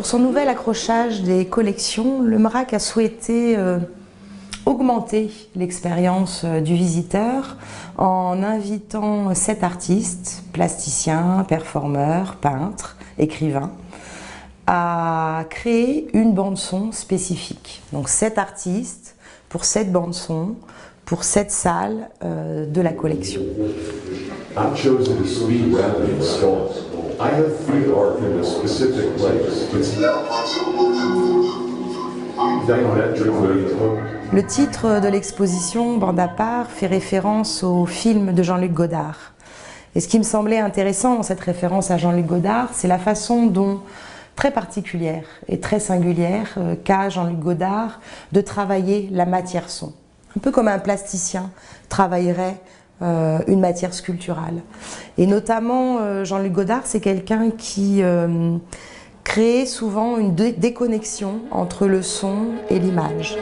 Pour son nouvel accrochage des collections, le MRAC a souhaité augmenter l'expérience du visiteur en invitant 7 artistes, plasticiens, performeurs, peintres, écrivains, à créer une bande-son spécifique. Donc 7 artistes pour 7 bandes-son, pour 7 salles de la collection. I've chosen to speak rather than stalk. I have free art in a specific place. Le titre de l'exposition, Bande à part, fait référence au film de Jean-Luc Godard. Et ce qui me semblait intéressant dans cette référence à Jean-Luc Godard, c'est la façon dont, très particulière et très singulière, qu'a Jean-Luc Godard de travailler la matière son. Un peu comme un plasticien travaillerait une matière sculpturale. Et notamment, Jean-Luc Godard, c'est quelqu'un qui crée souvent une déconnexion entre le son et l'image.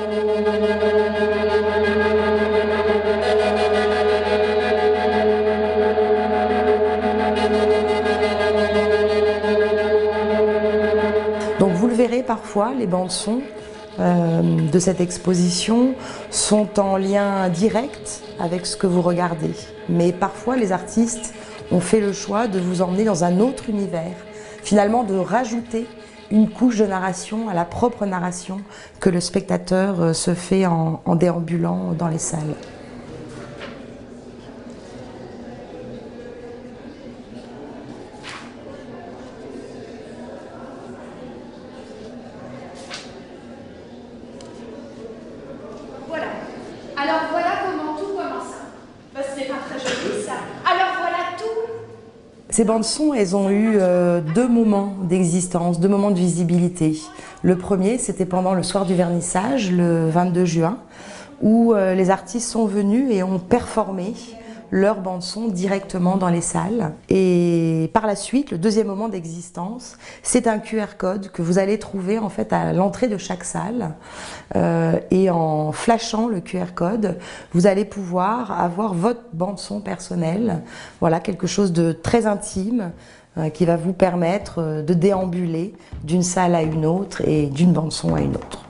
Donc vous le verrez parfois, les bandes-sons de cette exposition sont en lien direct avec ce que vous regardez. Mais parfois, les artistes ont fait le choix de vous emmener dans un autre univers, finalement de rajouter une couche de narration à la propre narration que le spectateur se fait en déambulant dans les salles. Voilà. Alors voilà comment tout commence. Bah, c'est pas très joli ça. Alors voilà tout. Ces bandes-son, elles ont eu 2 moments d'existence, 2 moments de visibilité. Le premier, c'était pendant le soir du vernissage, le 22 juin, où les artistes sont venus et ont performé leur bande-son directement dans les salles. Et par la suite, le deuxième moment d'existence, c'est un QR code que vous allez trouver en fait à l'entrée de chaque salle. Et en flashant le QR code, vous allez pouvoir avoir votre bande-son personnelle. Voilà, quelque chose de très intime qui va vous permettre de déambuler d'une salle à une autre et d'une bande-son à une autre.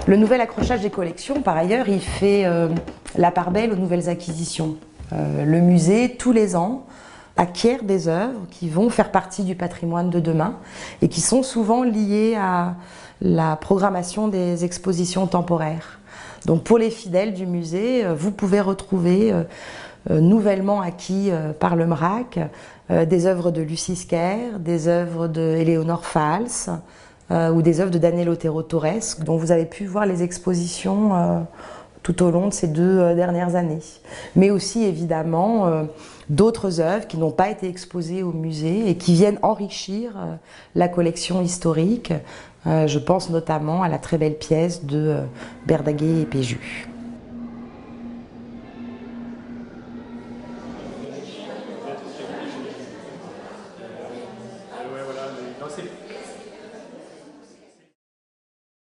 Le nouvel accrochage des collections, par ailleurs, il fait la part belle aux nouvelles acquisitions. Le musée, tous les ans, acquiert des œuvres qui vont faire partie du patrimoine de demain et qui sont souvent liées à la programmation des expositions temporaires. Donc pour les fidèles du musée, vous pouvez retrouver nouvellement acquis par le MRAC des œuvres de Lucie Scaer, des œuvres de Éléonore Fals, ou des œuvres de Daniel Otero Torres, dont vous avez pu voir les expositions tout au long de ces 2 dernières années. Mais aussi évidemment d'autres œuvres qui n'ont pas été exposées au musée et qui viennent enrichir la collection historique. Je pense notamment à la très belle pièce de Berdaguet et Péju.